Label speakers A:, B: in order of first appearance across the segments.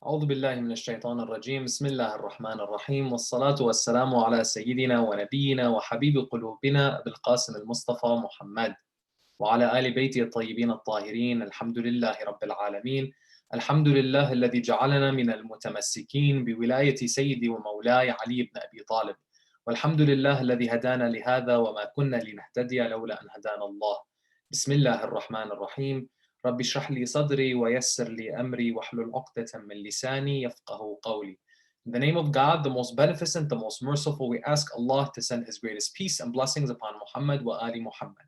A: أعوذ بالله من الشيطان الرجيم بسم الله الرحمن الرحيم والصلاة والسلام على سيدنا ونبينا وحبيب قلوبنا أبي القاسم المصطفى محمد وعلى آل بيته الطيبين الطاهرين الحمد لله رب العالمين الحمد لله الذي جعلنا من المتمسكين بولاية سيدي ومولاي علي بن أبي طالب والحمد لله الذي هدانا لهذا وما كنا لنهتدي لولا أن هدانا الله بسم الله الرحمن الرحيم رب اشرح لي صدري ويسر لي أمري واحلل عقدة من لساني يفقه قولي. In the name of God, the most beneficent, the most merciful, we ask Allah to send His greatest peace and blessings upon Muhammad wa Ali Muhammad.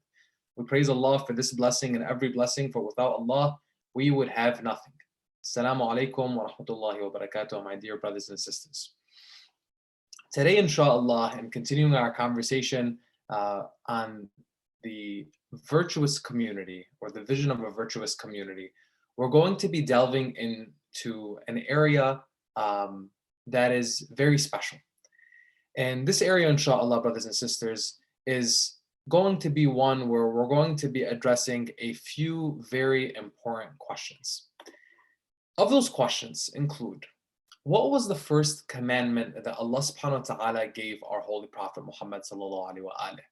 A: We praise Allah for this blessing and every blessing, for without Allah, we would have nothing. Assalamu alaikum wa rahmatullahi wa barakatuh, my dear brothers and sisters. Today, inshallah, in continuing our conversation on the virtuous community or the vision of a virtuous community, we're going to be delving into an area that is very special. And this area, inshallah, brothers and sisters, is going to be one where we're going to be addressing a few very important questions. Of those questions include, what was the first commandment that Allah subhanahu wa ta'ala gave our Holy Prophet Muhammad sallallahu alaihi wasallam?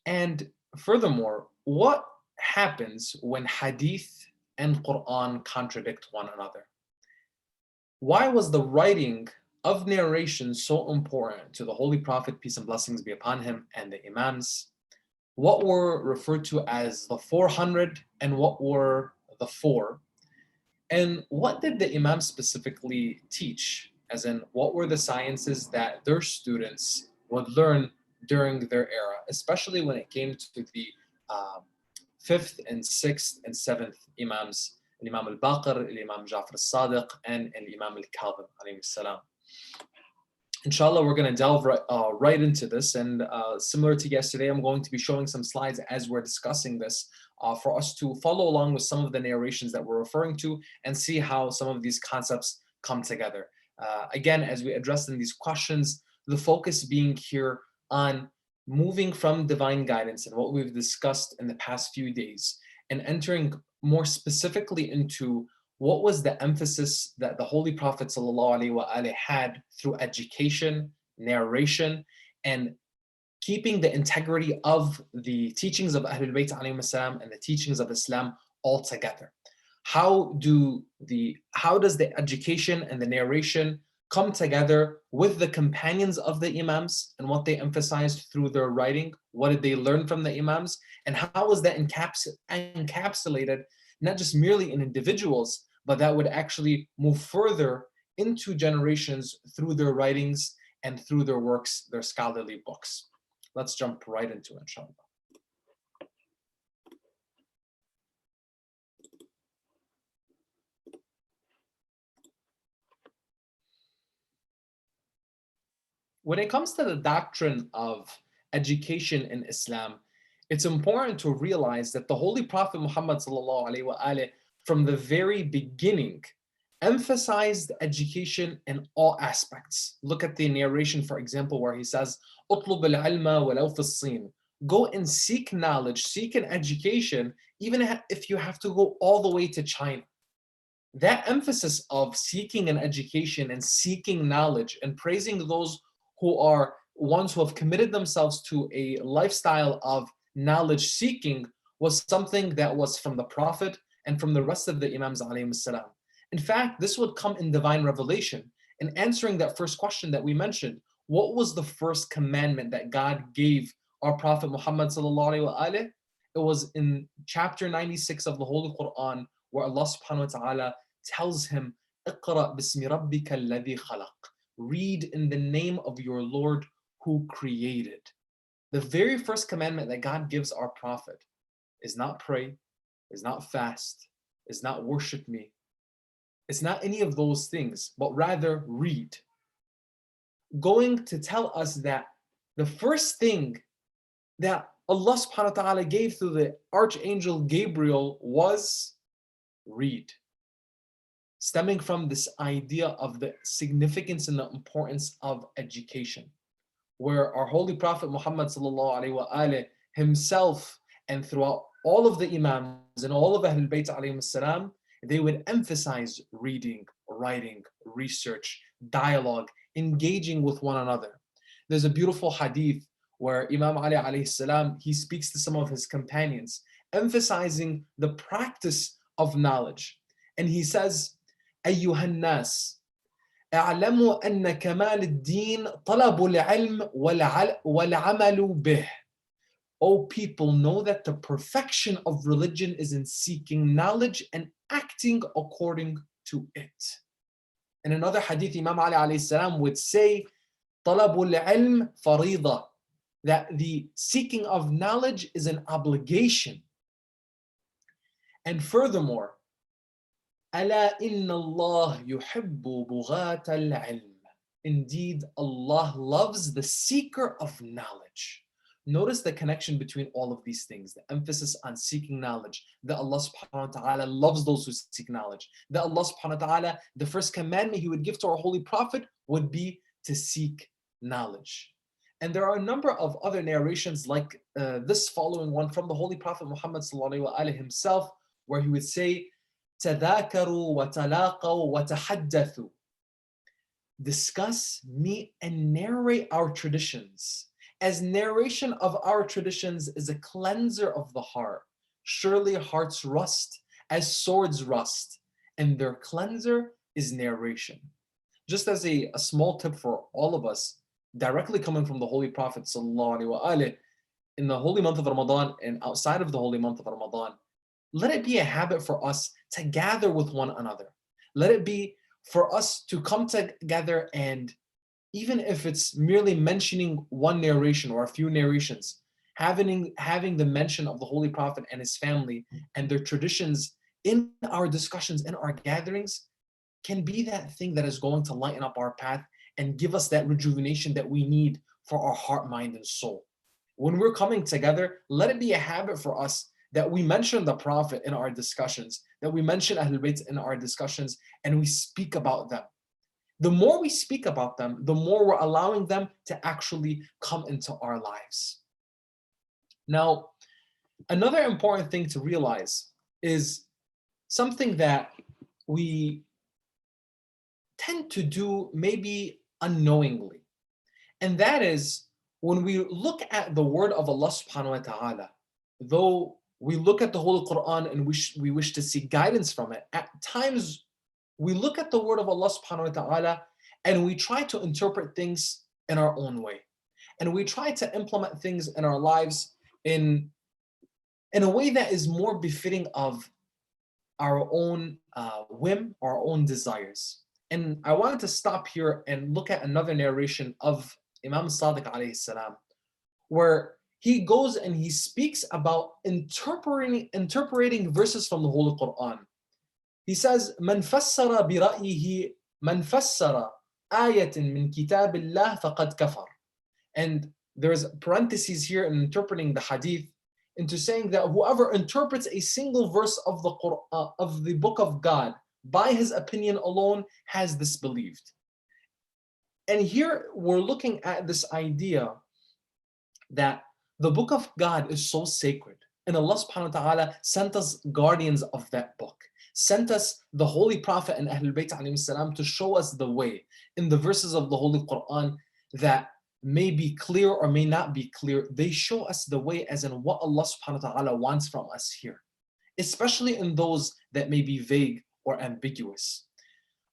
A: And furthermore, what happens when hadith and Quran contradict one another? Why was the writing of narration so important to the Holy Prophet, peace and blessings be upon him, and the Imams? What were referred to as the 400 and what were the 4? And what did the Imams specifically teach? As in, what were the sciences that their students would learn during their era, especially when it came to the 5th and 6th and 7th Imams, Imam al-Baqir, Imam Ja'far al-Sadiq, and Imam al-Kadhim, alayhi salam. Inshallah, we're going to delve right into this, and similar to yesterday, I'm going to be showing some slides as we're discussing this for us to follow along with some of the narrations that we're referring to and see how some of these concepts come together. Again, as we address in these questions, the focus being here on moving from divine guidance and what we've discussed in the past few days and entering more specifically into what was the emphasis that the Holy Prophet ﷺ had through education, narration, and keeping the integrity of the teachings of Ahlul Bayt ﷺ and the teachings of Islam all together. How does the education and the narration come together with the companions of the Imams and what they emphasized through their writing? What did they learn from the Imams? And how was that encapsulated not just merely in individuals, but that would actually move further into generations through their writings and through their works, their scholarly books. Let's jump right into it, inshallah. When it comes to the doctrine of education in Islam, it's important to realize that the Holy Prophet Muhammad ﷺ, from the very beginning, emphasized education in all aspects. Look at the narration, for example, where he says, "Utlub al-ilma walau fi as-sin." Go and seek knowledge, seek an education, even if you have to go all the way to China. That emphasis of seeking an education and seeking knowledge and praising those who are ones who have committed themselves to a lifestyle of knowledge seeking was something that was from the Prophet and from the rest of the Imams alayhi salam. In fact, this would come in divine revelation. In answering that first question that we mentioned, what was the first commandment that God gave our Prophet Muhammad sallallahu alaihi wasallam? It was in chapter 96 of the Holy Quran, where Allah subhanahu wa ta'ala tells him, "Iqra bismi rabbika alladhi khalaq." Read in the name of your Lord who created. The very first commandment that God gives our Prophet is not pray, is not fast, is not worship me. It's not any of those things, but rather read. Going to tell us that the first thing that Allah subhanahu wa ta'ala gave through the Archangel Gabriel was read. Stemming from this idea of the significance and the importance of education, where our Holy Prophet Muhammad himself and throughout all of the Imams and all of Ahlul Bayt alayhim salam, They would emphasize reading, writing, research, dialogue, engaging with one another. There's a beautiful hadith where Imam Ali alayhi salam, he speaks to some of his companions, emphasizing the practice of knowledge. And he says, أيها الناس اعلموا أن كمال الدين طلب العلم والعمل به. O people, know that the perfection of religion is in seeking knowledge and acting according to it. In another hadith, Imam Ali alayhi salam would say, طلب العلم فريضة, that the seeking of knowledge is an obligation. And furthermore, ألا إن الله يحب بغاة العلم. Indeed, Allah loves the seeker of knowledge. Notice the connection between all of these things, the emphasis on seeking knowledge, that Allah subhanahu wa ta'ala loves those who seek knowledge, that Allah subhanahu wa ta'ala, the first commandment He would give to our Holy Prophet would be to seek knowledge. And there are a number of other narrations like this following one from the Holy Prophet Muhammad sallallahu alaihi wasallam himself, where he would say, تذاكروا وتلاقوا وتحدثوا. Discuss, meet, and narrate our traditions. As narration of our traditions is a cleanser of the heart, surely hearts rust as swords rust, and their cleanser is narration. Just as a small tip for all of us, directly coming from the Holy Prophet sallallahu alaihi wasallam, in the holy month of Ramadan and outside of the holy month of Ramadan, let it be a habit for us to gather with one another. Let it be for us to come together, and even if it's merely mentioning one narration or a few narrations, having the mention of the Holy Prophet and his family and their traditions in our discussions, in our gatherings, can be that thing that is going to lighten up our path and give us that rejuvenation that we need for our heart, mind, and soul. When we're coming together, let it be a habit for us that we mention the Prophet in our discussions, that we mention Ahlul Bayt in our discussions, and we speak about them. The more we speak about them, the more we're allowing them to actually come into our lives. Now, another important thing to realize is something that we tend to do maybe unknowingly. And that is when we look at the word of Allah subhanahu wa ta'ala, though we look at the Holy Quran and we wish to seek guidance from it, at times we look at the word of Allah subhanahu wa ta'ala and we try to interpret things in our own way. And we try to implement things in our lives in a way that is more befitting of our own whim, our own desires. And I wanted to stop here and look at another narration of Imam Sadiq alayhi salam, where he goes and he speaks about interpreting verses from the Holy Quran. He says, من فسر برأيه من فسر آية من كتاب الله فقد كفر. And there's parentheses here in interpreting the hadith into saying that whoever interprets a single verse of the Quran, of the book of God by his opinion alone has disbelieved. And here we're looking at this idea that the book of God is so sacred, and Allah subhanahu wa ta'ala sent us guardians of that book, sent us the Holy Prophet and Ahlul Bayt alayhi salam to show us the way in the verses of the Holy Quran that may be clear or may not be clear. They show us the way as in what Allah subhanahu wa ta'ala wants from us here, especially in those that may be vague or ambiguous.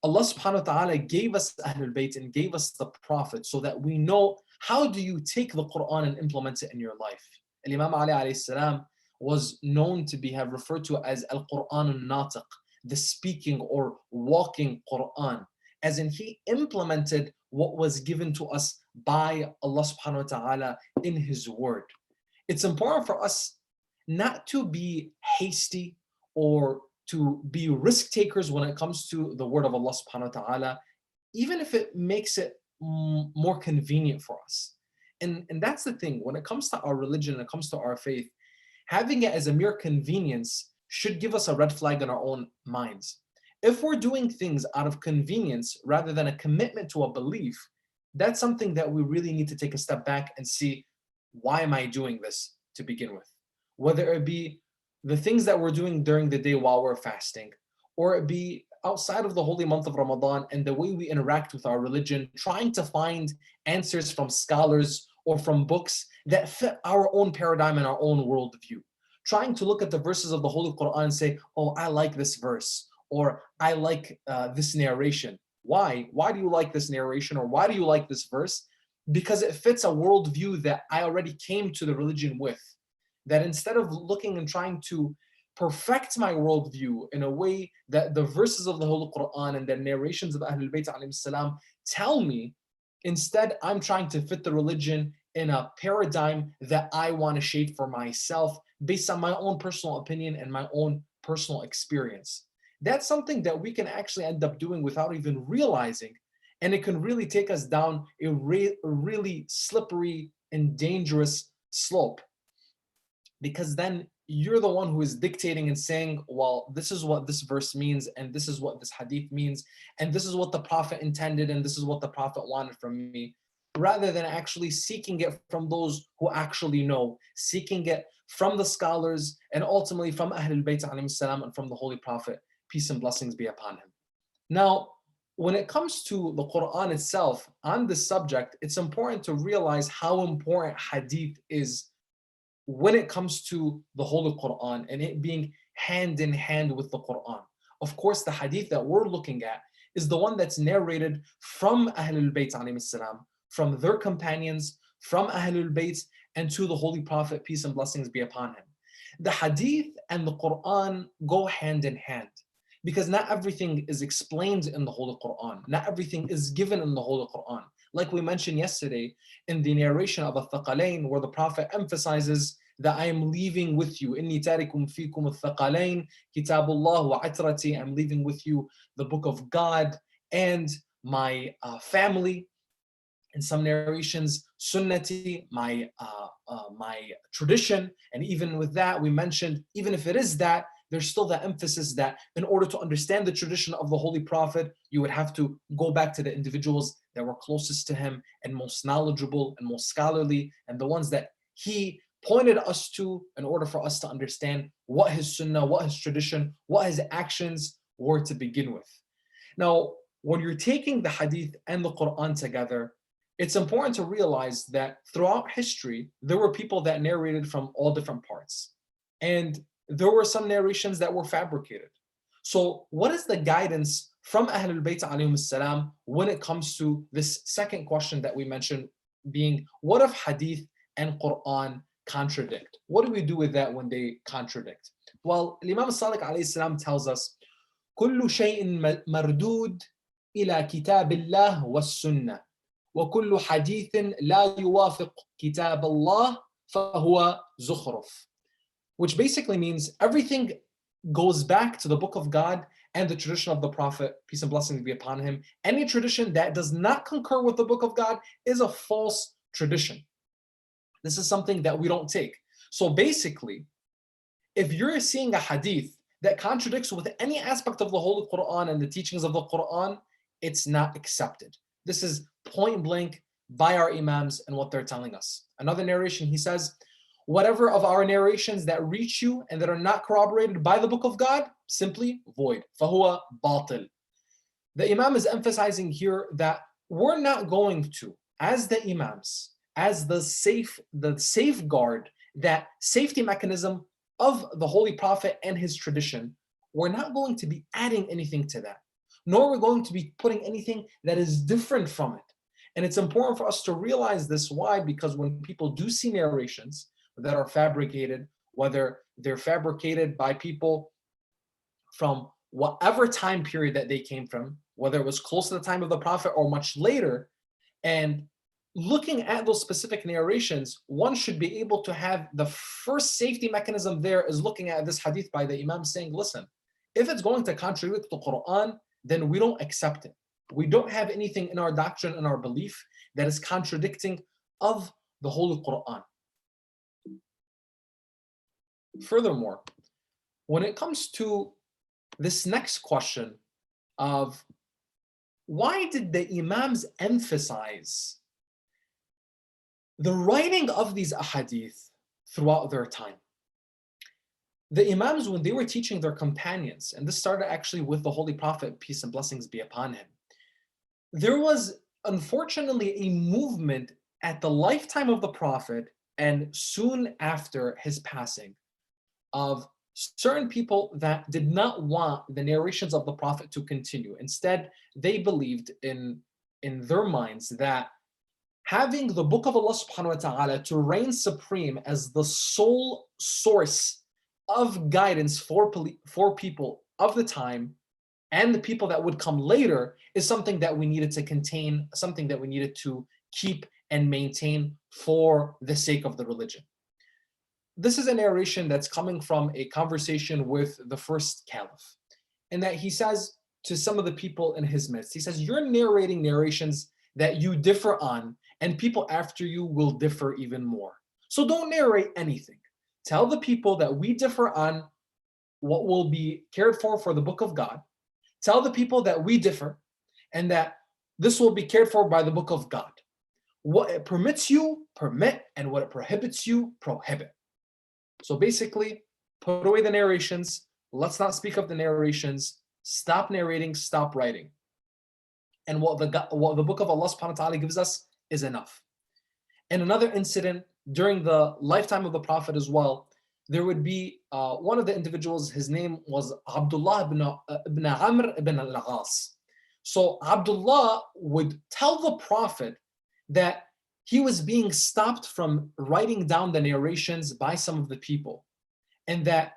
A: Allah subhanahu wa ta'ala gave us Ahlul Bayt and gave us the Prophet so that we know how do you take the Quran and implement it in your life. Imam Ali alayhi salam was known to have referred to as Al-Quran al-Natiq, the speaking or walking Quran, as in he implemented what was given to us by Allah subhanahu wa ta'ala in his word. It's important for us not to be hasty or to be risk takers when it comes to the word of Allah subhanahu wa ta'ala, even if it makes it more convenient for us. And that's the thing, when it comes to our religion, when it comes to our faith, having it as a mere convenience should give us a red flag in our own minds. If we're doing things out of convenience rather than a commitment to a belief, that's something that we really need to take a step back and see, why am I doing this to begin with? Whether it be the things that we're doing during the day while we're fasting, or it be outside of the holy month of Ramadan and the way we interact with our religion, trying to find answers from scholars or from books that fit our own paradigm and our own worldview. Trying to look at the verses of the Holy Quran and say, oh, I like this verse, or I like this narration. Why? Why do you like this narration, or why do you like this verse? Because it fits a worldview that I already came to the religion with. That instead of looking and trying to perfect my worldview in a way that the verses of the Holy Quran and the narrations of Ahlul Bayt alayhim salam tell me, instead I'm trying to fit the religion in a paradigm that I want to shape for myself based on my own personal opinion and my own personal experience. That's something that we can actually end up doing without even realizing, and it can really take us down a really slippery and dangerous slope, because then you're the one who is dictating and saying, well, this is what this verse means, and this is what this hadith means, and this is what the Prophet intended, and this is what the Prophet wanted from me, rather than actually seeking it from those who actually know, seeking it from the scholars, and ultimately from Ahlul Bayt alayhim salam and from the Holy Prophet, peace and blessings be upon him. Now, when it comes to the Quran itself, on this subject, it's important to realize how important hadith is when it comes to the Holy Quran and it being hand in hand with the Quran. Of course, the hadith that we're looking at is the one that's narrated from Ahlul Bayt alayhim salam, from their companions, from Ahlul Bayt, and to the Holy Prophet, peace and blessings be upon him. The hadith and the Quran go hand in hand, because not everything is explained in the Holy Quran. Not everything is given in the Holy Quran. Like we mentioned yesterday in the narration of Al-Thaqalain, where the Prophet emphasizes that I am leaving with you. Inni tarikum fikum al-thaqalain, kitabullah wa atrati. I'm leaving with you the book of God and my family. In some narrations, sunnati, my tradition. And even with that, we mentioned, even if it is that, there's still the emphasis that in order to understand the tradition of the Holy Prophet, you would have to go back to the individuals that were closest to him and most knowledgeable and most scholarly, and the ones that he pointed us to in order for us to understand what his sunnah, what his tradition, what his actions were to begin with. Now, when you're taking the hadith and the Quran together, it's important to realize that throughout history, there were people that narrated from all different parts. And there were some narrations that were fabricated. So what is the guidance from Ahlul Bayt alayhim salam when it comes to this second question that we mentioned, being what if hadith and Quran contradict? What do we do with that when they contradict? Well, Imam Sadiq alayhi salam tells us, كل شيء مردود إلى كتاب الله والسنة وكل حديث لا يوافق كتاب الله فهو زخرف. Which basically means everything goes back to the book of God and the tradition of the Prophet, peace and blessings be upon him. Any tradition that does not concur with the book of God is a false tradition. This is something that we don't take. So basically, if you're seeing a hadith that contradicts with any aspect of the Holy Quran and the teachings of the Quran, it's not accepted. This is point blank by our Imams and what they're telling us. Another narration, he says, whatever of our narrations that reach you and that are not corroborated by the book of God, simply void. فَهُوَ بَاطِل. The Imam is emphasizing here that we're not going to, as the Imams, as the safeguard, that safety mechanism of the Holy Prophet and his tradition, we're not going to be adding anything to that, nor are we going to be putting anything that is different from it. And it's important for us to realize this. Why? Because when people do see narrations that are fabricated, whether they're fabricated by people from whatever time period that they came from, whether it was close to the time of the Prophet or much later, and looking at those specific narrations, one should be able to have the first safety mechanism there is looking at this hadith by the Imam saying, listen, if it's going to contradict the Quran, then we don't accept it. We don't have anything in our doctrine and our belief that is contradicting of the Holy Quran. Furthermore, when it comes to this next question of why did the Imams emphasize the writing of these ahadith throughout their time? The Imams, when they were teaching their companions, and this started actually with the Holy Prophet, peace and blessings be upon him, there was unfortunately a movement at the lifetime of the Prophet and soon after his passing of certain people that did not want the narrations of the Prophet to continue. Instead, they believed in their minds that having the book of Allah subhanahu wa ta'ala to reign supreme as the sole source of guidance for people of the time and the people that would come later is something that we needed to contain, something that we needed to keep and maintain for the sake of the religion. This is a narration that's coming from a conversation with the first caliph, and that he says to some of the people in his midst, he says, you're narrating narrations that you differ on, and people after you will differ even more. So don't narrate anything. Tell the people that we differ on what will be cared for the book of God. Tell the people that we differ and that this will be cared for by the book of God. What it permits you, permit, and what it prohibits you, prohibit. So basically, put away the narrations. Let's not speak of the narrations. Stop narrating, stop writing. And what the book of Allah subhanahu wa ta'ala gives us is enough. And another incident during the lifetime of the Prophet as well, there would be one of the individuals, his name was Abdullah ibn Amr ibn al-As. So Abdullah would tell the Prophet that he was being stopped from writing down the narrations by some of the people, and that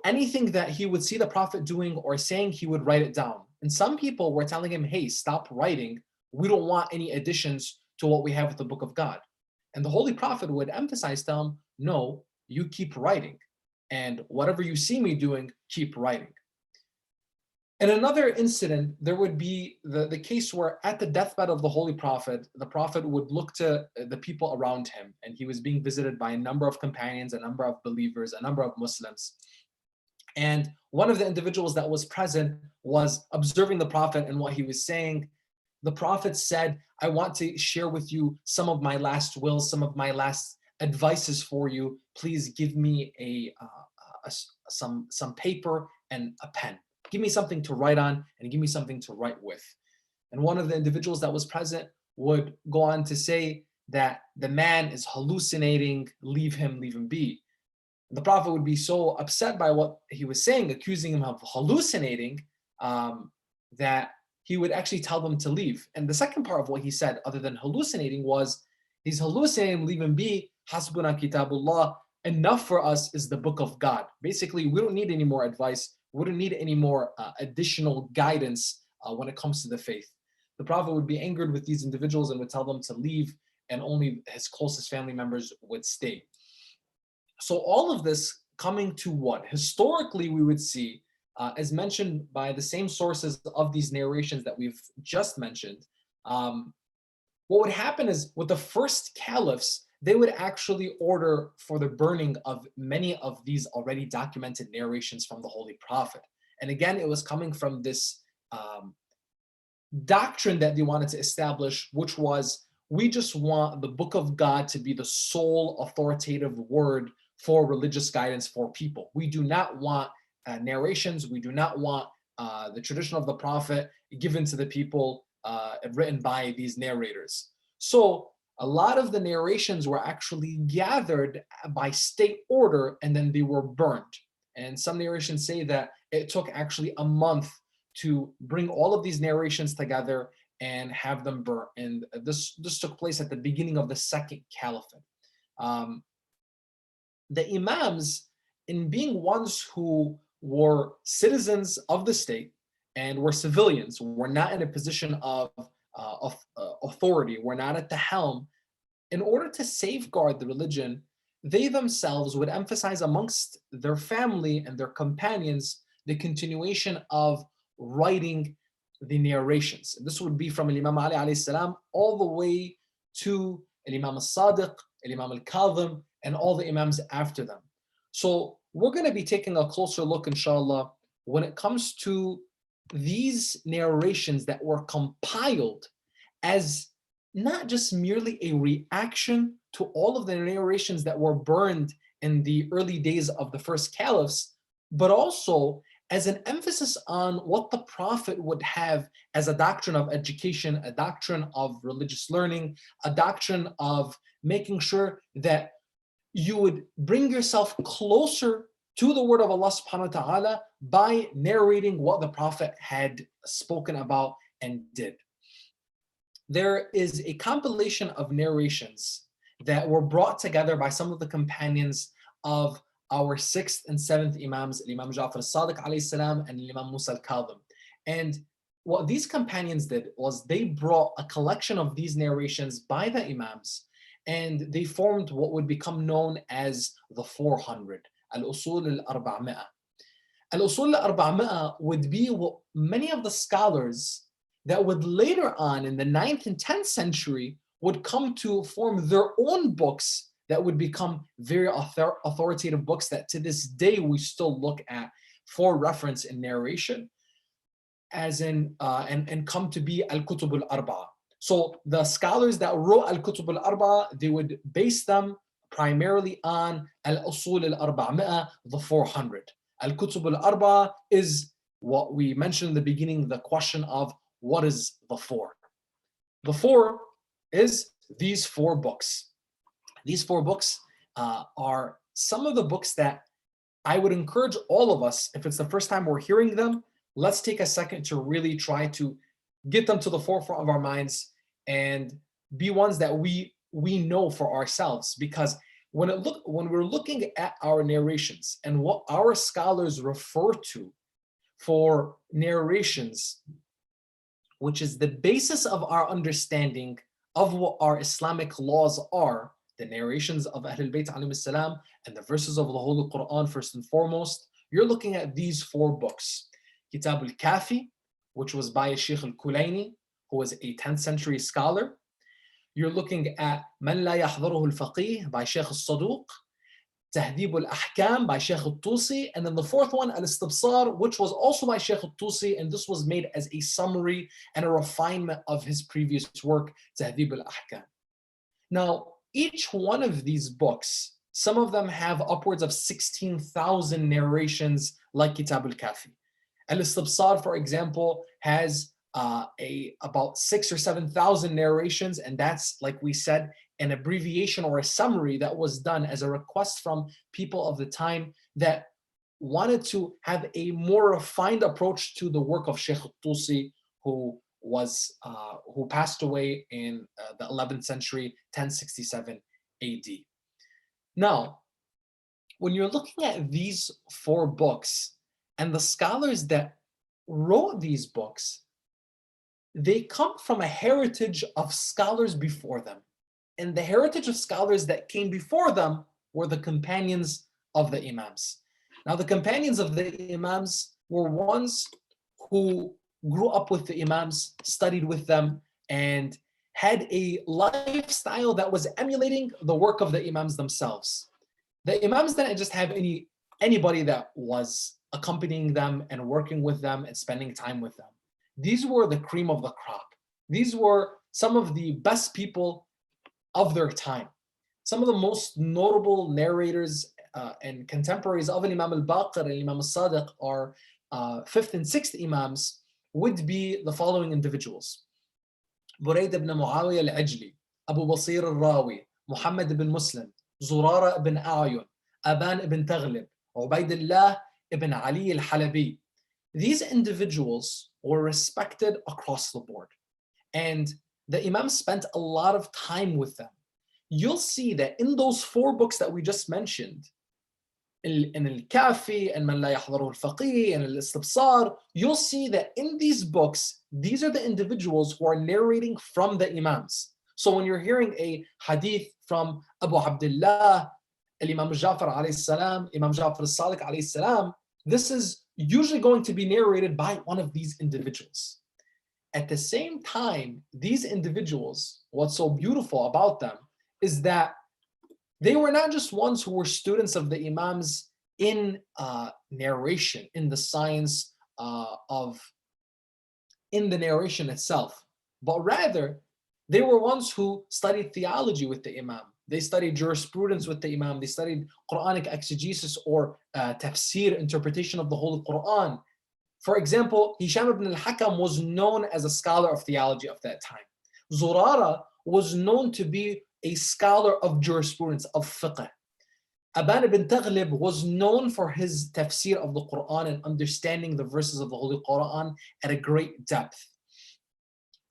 A: anything that he would see the Prophet doing or saying, he would write it down. And some people were telling him, hey, stop writing. We don't want any additions to what we have with the book of God. And the Holy Prophet would emphasize to them, no, you keep writing. And whatever you see me doing, keep writing. In another incident, there would be the case where at the deathbed of the Holy Prophet, the Prophet would look to the people around him, and he was being visited by a number of companions, a number of believers, a number of Muslims. And one of the individuals that was present was observing the Prophet and what he was saying. The Prophet said, I want to share with you some of my last wills, some of my last advices for you. Please give me some paper and a pen. Give me something to write on and give me something to write with. And one of the individuals that was present would go on to say that the man is hallucinating, leave him be. The Prophet would be so upset by what he was saying, accusing him of hallucinating, that he would actually tell them to leave. And the second part of what he said, other than hallucinating, was he's hallucinating, leave him be, hasbuna kitabullah, enough for us is the book of God. Basically, we don't need any more advice. We don't need any more additional guidance when it comes to the faith. The Prophet would be angered with these individuals and would tell them to leave, and only his closest family members would stay. So all of this coming to what? Historically, we would see, as mentioned by the same sources of these narrations that we've just mentioned, what would happen is with the first caliphs, they would actually order for the burning of many of these already documented narrations from the Holy Prophet. And again, it was coming from this doctrine that they wanted to establish, which was, we just want the book of God to be the sole authoritative word for religious guidance for people. We do not want narrations. We do not want the tradition of the Prophet given to the people, written by these narrators. So a lot of the narrations were actually gathered by state order, and then they were burnt. And some narrations say that it took actually a month to bring all of these narrations together and have them burnt. And this took place at the beginning of the second caliphate. The Imams, in being ones who were citizens of the state and were civilians, were not in a position of authority, were not at the helm, in order to safeguard the religion, they themselves would emphasize amongst their family and their companions the continuation of writing the narrations. This would be from Imam Ali alayhi salam all the way to Imam al-Sadiq, Imam al-Kadhim, and all the Imams after them. So we're going to be taking a closer look, inshallah, when it comes to these narrations that were compiled as not just merely a reaction to all of the narrations that were burned in the early days of the first caliphs, but also as an emphasis on what the Prophet would have as a doctrine of education, a doctrine of religious learning, a doctrine of making sure that you would bring yourself closer to the word of Allah subhanahu wa ta'ala by narrating what the Prophet had spoken about and did. There is a compilation of narrations that were brought together by some of the companions of our sixth and seventh Imams, Imam Ja'far al-Sadiq alayhi salam and Imam Musa al-Kadhim. And what these companions did was they brought a collection of these narrations by the Imams, and they formed what would become known as the 400, al-Usul al-Arba'mi'ah. Al-Usul al-Arba'mi'ah would be what many of the scholars that would later on in the 9th and 10th century would come to form their own books that would become very authoritative books that to this day we still look at for reference in narration, as in and come to be al-Kutub al-Arba'a. So the scholars that wrote al-Kutub al-Arba'a, they would base them primarily on al-Usul al-Arba'mi'ah, the 400. Al-Kutub al-Arba'a is what we mentioned in the beginning, the question of what is the four? The four is these four books. These four books are some of the books that I would encourage all of us, if it's the first time we're hearing them, let's take a second to really try to get them to the forefront of our minds and be ones that we know for ourselves. Because when we're looking at our narrations and what our scholars refer to for narrations, which is the basis of our understanding of what our Islamic laws are, the narrations of Ahlul Bayt alayhi salam and the verses of the Holy Quran first and foremost, you're looking at these four books. Kitab al-Kafi, which was by Sheikh al-Kulayni, who was a 10th century scholar. You're looking at Man La Yahdaruhu al-Faqih by Sheikh al-Saduq, Tahdib al-Ahkam by Sheikh al-Tusi, and then the fourth one, Al-Istibsar, which was also by Sheikh al-Tusi, and this was made as a summary and a refinement of his previous work, Tahdib al-Ahkam. Now, each one of these books, some of them have upwards of 16,000 narrations like Kitab al-Kafi. Al-Istibsar, for example, has about 6,000 or 7,000 narrations, and that's, like we said, an abbreviation or a summary that was done as a request from people of the time that wanted to have a more refined approach to the work of Sheikh al-Tusi, who passed away in the 11th century, 1067 AD. Now, when you're looking at these four books and the scholars that wrote these books, they come from a heritage of scholars before them. And the heritage of scholars that came before them were the companions of the Imams. Now, the companions of the Imams were ones who grew up with the Imams, studied with them, and had a lifestyle that was emulating the work of the Imams themselves. The Imams didn't just have anybody that was accompanying them and working with them and spending time with them. These were the cream of the crop. These were some of the best people of their time. Some of the most notable narrators and contemporaries of Imam al-Baqir and Imam al-Sadiq, or fifth and sixth Imams, would be the following individuals: Burayd ibn Muawiyah al-Ajli, Abu Basir al-Rawi, Muhammad ibn Muslim, Zurara ibn A'yun, Aban ibn Taghlib, Ubaydullah ibn Ali al-Halabi. These individuals were respected across the board, and the Imam spent a lot of time with them. You'll see that in those four books that we just mentioned, in Al-Kafi and Man La Yahdaruhu al-Faqih and Al-Istibsar, you'll see that in these books, these are the individuals who are narrating from the Imams. So when you're hearing a hadith from Abu Abdullah, Imam Ja'far alayhi salam, Imam Ja'far al-Sadiq alayhi salam, this is usually going to be narrated by one of these individuals. At the same time, these individuals, what's so beautiful about them is that they were not just ones who were students of the Imams in narration, in the science in the narration itself, but rather they were ones who studied theology with the Imam. They studied jurisprudence with the Imam. They studied Quranic exegesis or tafsir, interpretation of the Holy Quran. For example, Hisham ibn al-Hakam was known as a scholar of theology of that time. Zurara was known to be a scholar of jurisprudence, of fiqh. Aban ibn Taghlib was known for his tafsir of the Quran and understanding the verses of the Holy Quran at a great depth.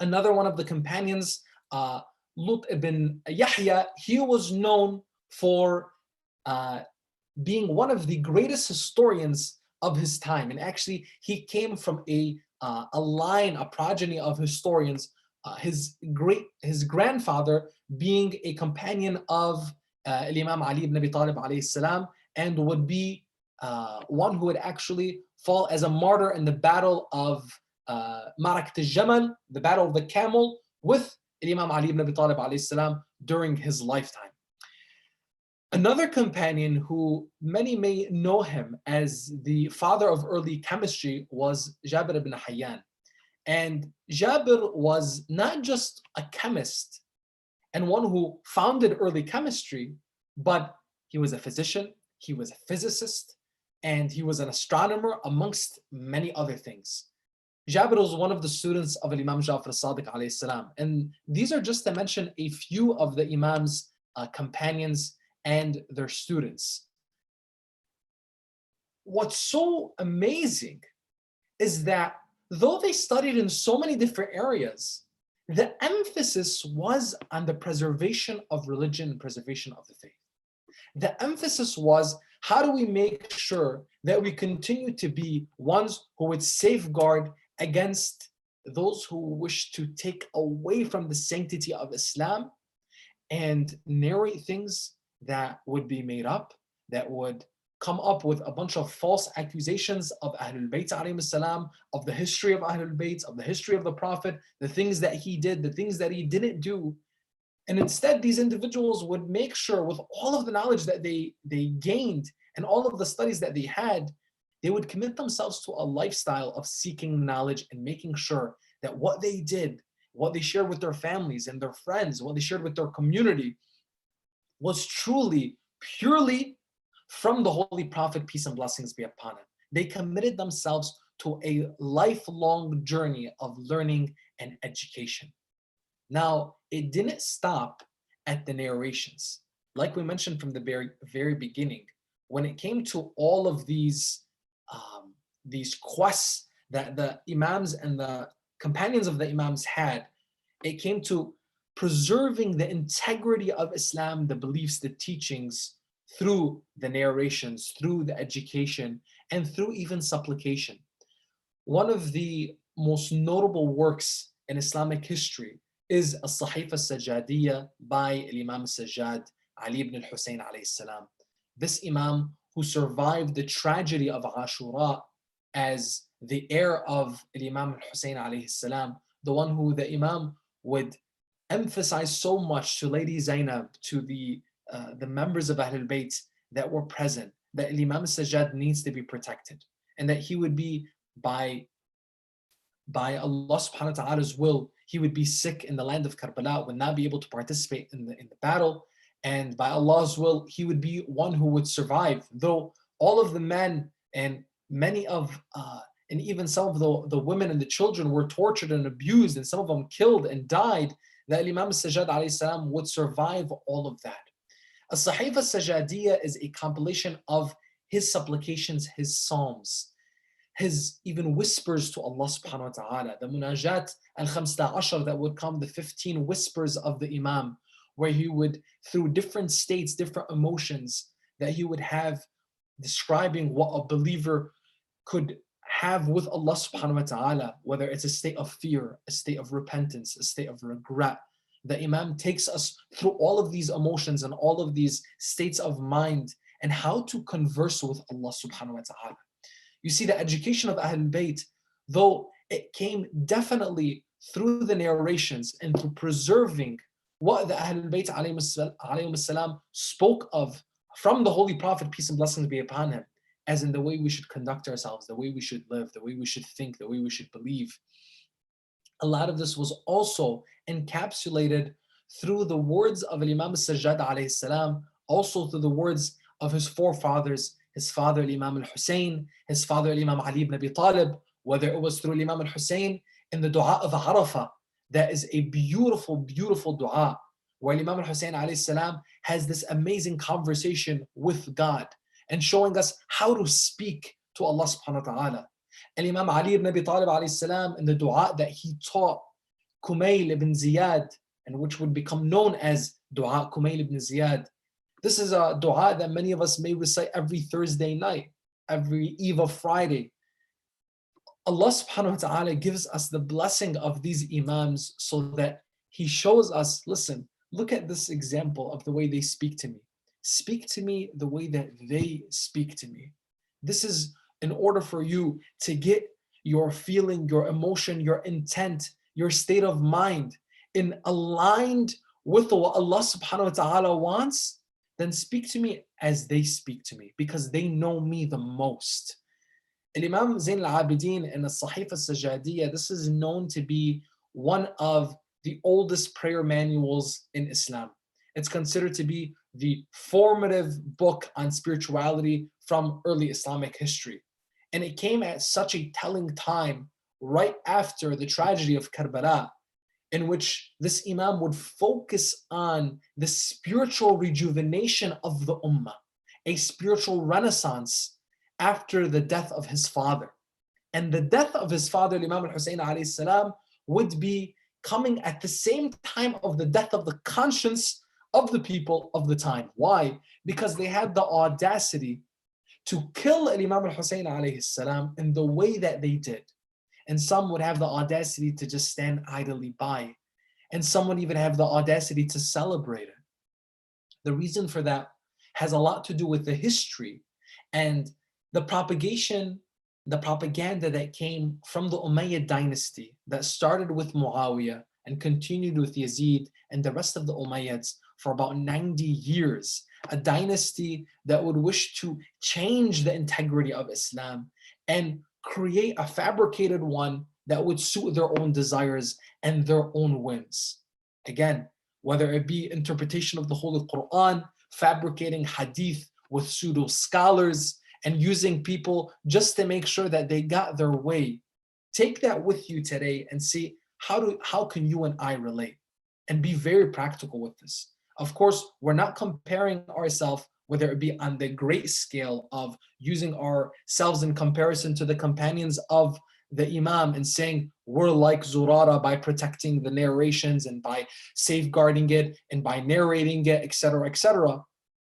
A: Another one of the companions, Lut ibn Yahya, he was known for being one of the greatest historians of his time. And actually, he came from a line, a progeny of historians, his grandfather being a companion of Imam Ali ibn Abi Talib alayhi salam, and would be one who would actually fall as a martyr in the battle of Ma'rakat al-Jamal, the battle of the camel, with Imam Ali ibn Abi Talib alayhi salam during his lifetime. Another companion who many may know him as the father of early chemistry was Jabir ibn Hayyan. And Jabir was not just a chemist and one who founded early chemistry, but he was a physician, he was a physicist, and he was an astronomer, amongst many other things. Jabir was one of the students of Imam Ja'far as-Sadiq alayhi salam. And these are just to mention a few of the Imam's companions and their students. What's so amazing is that though they studied in so many different areas, the emphasis was on the preservation of religion and preservation of the faith. The emphasis was, how do we make sure that we continue to be ones who would safeguard against those who wish to take away from the sanctity of Islam and narrate things that would be made up, that would come up with a bunch of false accusations of Ahlul Bayt alayhi salam, of the history of Ahlul Bayt, of the history of the Prophet, the things that he did, the things that he didn't do. And instead, these individuals would make sure, with all of the knowledge that they gained and all of the studies that they had, they would commit themselves to a lifestyle of seeking knowledge and making sure that what they did, what they shared with their families and their friends, what they shared with their community, was truly, purely from the Holy Prophet, peace and blessings be upon him. They committed themselves to a lifelong journey of learning and education. Now, it didn't stop at the narrations. Like we mentioned from the very beginning, when it came to all of these quests that the Imams and the companions of the Imams had, it came to preserving the integrity of Islam, the beliefs, the teachings, through the narrations, through the education, and through even supplication. One of the most notable works in Islamic history is As-Sahifa Sajadiyya by Imam Sajjad, Ali ibn al-Hussein alayhi salam. This Imam who survived the tragedy of Ashura as the heir of Imam al-Hussein alayhi salam, the one who the Imam would emphasize so much to Lady Zainab, to the members of Ahlul Bayt that were present, that Imam Sajjad needs to be protected, and that he would be, by Allah subhanahu wa ta'ala's will, he would be sick in the land of Karbala, would not be able to participate in the battle, and by Allah's will, he would be one who would survive. Though all of the men and many of and even some of the women and the children were tortured and abused, and some of them killed and died, that Imam Sajjad alayhi salam would survive all of that. As-Sahifa Sajadiyya is a compilation of his supplications, his psalms, his even whispers to Allah subhanahu wa ta'ala, the munajat al-khamsata ashar that would come, the 15 whispers of the Imam, where he would, through different states, different emotions that he would have, describing what a believer could have with Allah subhanahu wa ta'ala, whether it's a state of fear, a state of repentance, a state of regret. The Imam takes us through all of these emotions and all of these states of mind and how to converse with Allah subhanahu wa ta'ala. You see, the education of Ahlul Bayt, though it came definitely through the narrations and through preserving what the Ahlul Bayt alayhim salam spoke of from the Holy Prophet, peace and blessings be upon him, as in the way we should conduct ourselves, the way we should live, the way we should think, the way we should believe. A lot of this was also encapsulated through the words of Imam Sajjad alayhi salam, also through the words of his forefathers, his father Imam al-Hussein, his father Imam Ali ibn Abi Talib, whether it was through Imam al-Hussein in the dua of Arafah. That is a beautiful, beautiful dua where Imam al-Hussein alayhi salam has this amazing conversation with God and showing us how to speak to Allah subhanahu wa ta'ala. And Imam Ali ibn Abi Talib alayhi salam in the dua that he taught Kumail ibn Ziyad, and which would become known as Dua Kumail ibn Ziyad. This is a dua that many of us may recite every Thursday night, every eve of Friday. Allah subhanahu wa ta'ala gives us the blessing of these imams so that He shows us, listen, look at this example of the way they speak to me. Speak to me the way that they speak to me. This is in order for you to get your feeling, your emotion, your intent, your state of mind in aligned with what Allah subhanahu wa ta'ala wants, then speak to me as they speak to me because they know me the most. Imam Zain al-Abideen in the Sahifa al-Sajjadiyya, this is known to be one of the oldest prayer manuals in Islam. It's considered to be the formative book on spirituality from early Islamic history. And it came at such a telling time right after the tragedy of Karbala, in which this Imam would focus on the spiritual rejuvenation of the Ummah, a spiritual renaissance after the death of his father. And the death of his father, Imam al-Hussein alayhi salam, would be coming at the same time of the death of the conscience of the people of the time. Why? Because they had the audacity to kill Imam al-Hussein alayhi salam in the way that they did. And some would have the audacity to just stand idly by. And some would even have the audacity to celebrate it. The reason for that has a lot to do with the history and the propaganda that came from the Umayyad dynasty that started with Muawiyah and continued with Yazid and the rest of the Umayyads for about 90 years. A dynasty that would wish to change the integrity of Islam and create a fabricated one that would suit their own desires and their own whims. Again, whether it be interpretation of the Holy Quran, fabricating hadith with pseudo scholars, and using people just to make sure that they got their way. Take that with you today and see how can you and I relate, and be very practical with this. Of course, we're not comparing ourselves, whether it be on the great scale of using ourselves in comparison to the companions of the Imam and saying we're like Zurara by protecting the narrations and by safeguarding it and by narrating it, etc., etc.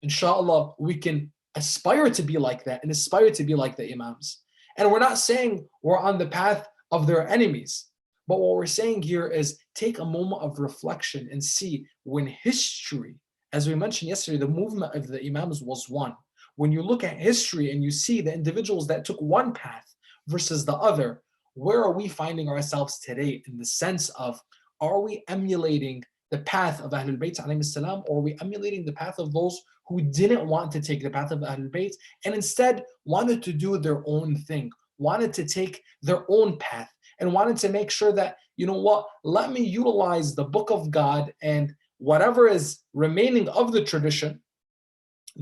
A: Inshallah, we can aspire to be like that and aspire to be like the Imams. And we're not saying we're on the path of their enemies. But what we're saying here is take a moment of reflection and see when history, as we mentioned yesterday, the movement of the Imams was one. When you look at history and you see the individuals that took one path versus the other, where are we finding ourselves today in the sense of, are we emulating the path of Ahlul Bayt alayhi salam, or are we emulating the path of those who didn't want to take the path of Ahlul Bayt and instead wanted to do their own thing, wanted to take their own path, and wanted to make sure that, you know what, let me utilize the book of God and whatever is remaining of the tradition,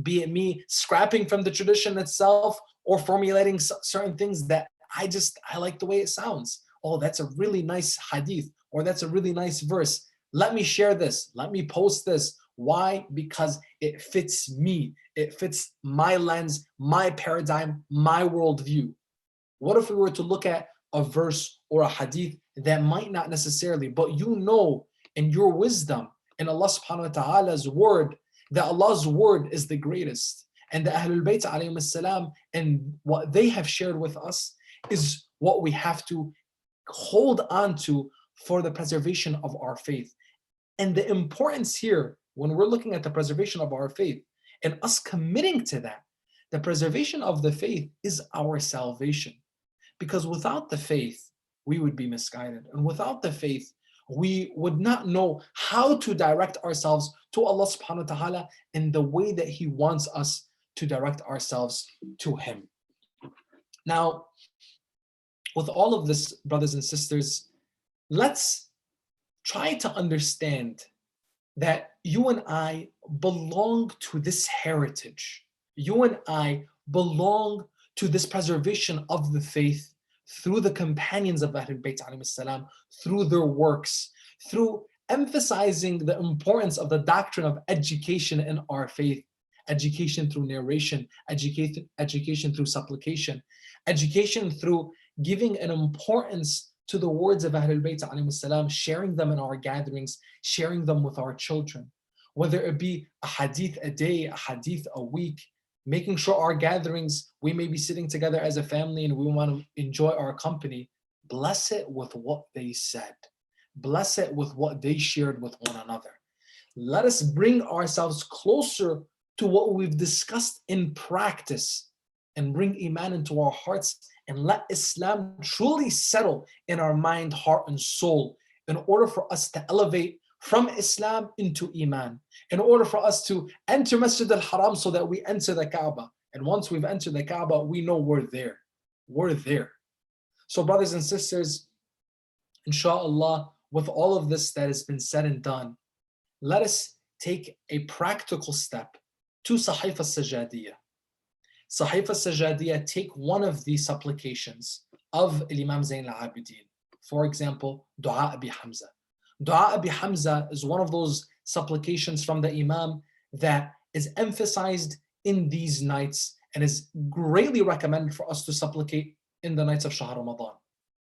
A: be it me scrapping from the tradition itself or formulating certain things that I like the way it sounds. Oh, that's a really nice hadith, or that's a really nice verse. Let me share this. Let me post this. Why? Because it fits me. It fits my lens, my paradigm, my worldview. What if we were to look at a verse or a hadith that might not necessarily, but you know in your wisdom, in Allah subhanahu wa ta'ala's word, that Allah's word is the greatest. And the Ahlul Bayt alayhim salam and what they have shared with us is what we have to hold on to for the preservation of our faith. And the importance here, when we're looking at the preservation of our faith and us committing to that, the preservation of the faith is our salvation. Because without the faith, we would be misguided. And without the faith, we would not know how to direct ourselves to Allah subhanahu wa ta'ala in the way that He wants us to direct ourselves to Him. Now, with all of this, brothers and sisters, let's try to understand that you and I belong to this heritage. You and I belong to this preservation of the faith through the companions of Ahlul Bayt alayhim salam, through their works, through emphasizing the importance of the doctrine of education in our faith, education through narration, education through supplication, education through giving an importance to the words of Ahlul Bayt alayhim salam, sharing them in our gatherings, sharing them with our children, whether it be a hadith a day, a hadith a week, making sure our gatherings, we may be sitting together as a family and we want to enjoy our company. Bless it with what they said. Bless it with what they shared with one another. Let us bring ourselves closer to what we've discussed in practice and bring Iman into our hearts and let Islam truly settle in our mind, heart, and soul in order for us to elevate from Islam into Iman, in order for us to enter Masjid al-Haram so that we enter the Kaaba. And once we've entered the Kaaba, we know we're there. We're there. So brothers and sisters, inshallah, with all of this that has been said and done, let us take a practical step to Sahif al-Sajadiyah. Sahif al-Sajadiyah, take one of these supplications of Imam Zayn al-Abidin. For example, Dua Abi Hamza. Dua Abi Hamza is one of those supplications from the Imam that is emphasized in these nights and is greatly recommended for us to supplicate in the nights of Shahr Ramadan.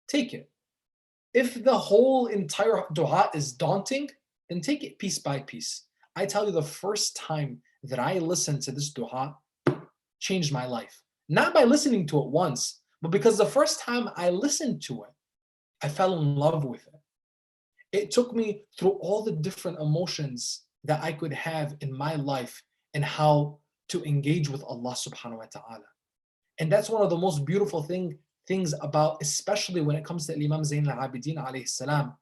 A: Take it. If the whole entire dua is daunting, then take it piece by piece. I tell you, the first time that I listened to this dua changed my life. Not by listening to it once, but because the first time I listened to it, I fell in love with it. It took me through all the different emotions that I could have in my life and how to engage with Allah subhanahu wa ta'ala. And that's one of the most beautiful things about, especially when it comes to Imam Zayn al-Abidin alayhi salam.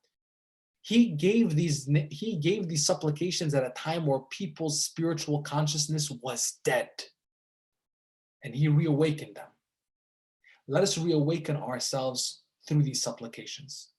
A: He gave these supplications at a time where people's spiritual consciousness was dead. And he reawakened them. Let us reawaken ourselves through these supplications.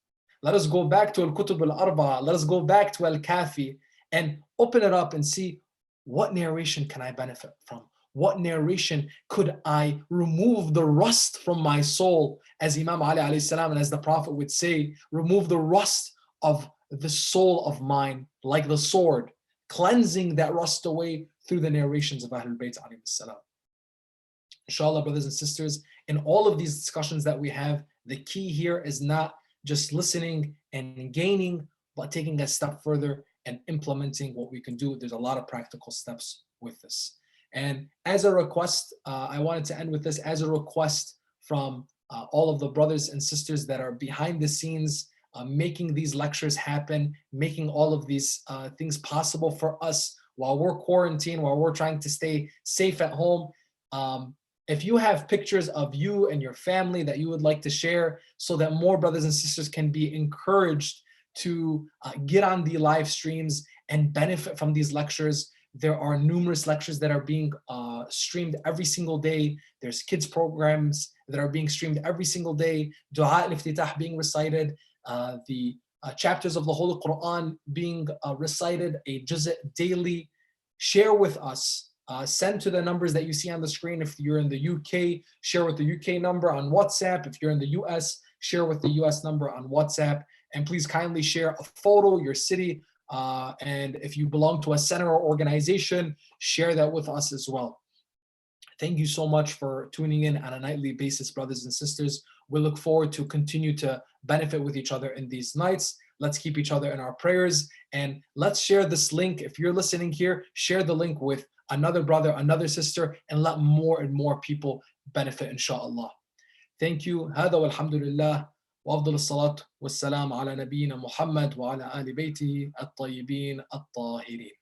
A: Let us go back to Al-Kutub al-Arba'a. Let us go back to Al-Kafi and open it up and see, what narration can I benefit from? What narration could I remove the rust from my soul? As Imam Ali alayhi salam and as the Prophet would say, remove the rust of the soul of mine like the sword, cleansing that rust away through the narrations of Ahlul Bayt alayhi salam. Inshallah, brothers and sisters, in all of these discussions that we have, the key here is not just listening and gaining, but taking a step further and implementing what we can do. There's a lot of practical steps with this. And as a request, I wanted to end with this as a request from all of the brothers and sisters that are behind the scenes, making these lectures happen, making all of these things possible for us while we're quarantined, while we're trying to stay safe at home. If you have pictures of you and your family that you would like to share so that more brothers and sisters can be encouraged to get on the live streams and benefit from these lectures. There are numerous lectures that are being streamed every single day. There's kids programs that are being streamed every single day. Dua al-Iftitah being recited. The chapters of the Holy Quran being recited, a juz' daily. Share with us. Send to the numbers that you see on the screen. If you're in the UK, share with the UK number on WhatsApp. If you're in the US, share with the US number on WhatsApp. And please kindly share a photo, your city, and if you belong to a center or organization, share that with us as well. Thank you so much for tuning in on a nightly basis, brothers and sisters. We look forward to continue to benefit with each other in these nights. Let's keep each other in our prayers, and let's share this link. If you're listening here, share the link with another brother, another sister, and let more and more people benefit, inshallah. Thank you. هذا والحمد لله وأفضل الصلاة والسلام على نبينا محمد وعلى آل بيته الطيبين الطاهرين.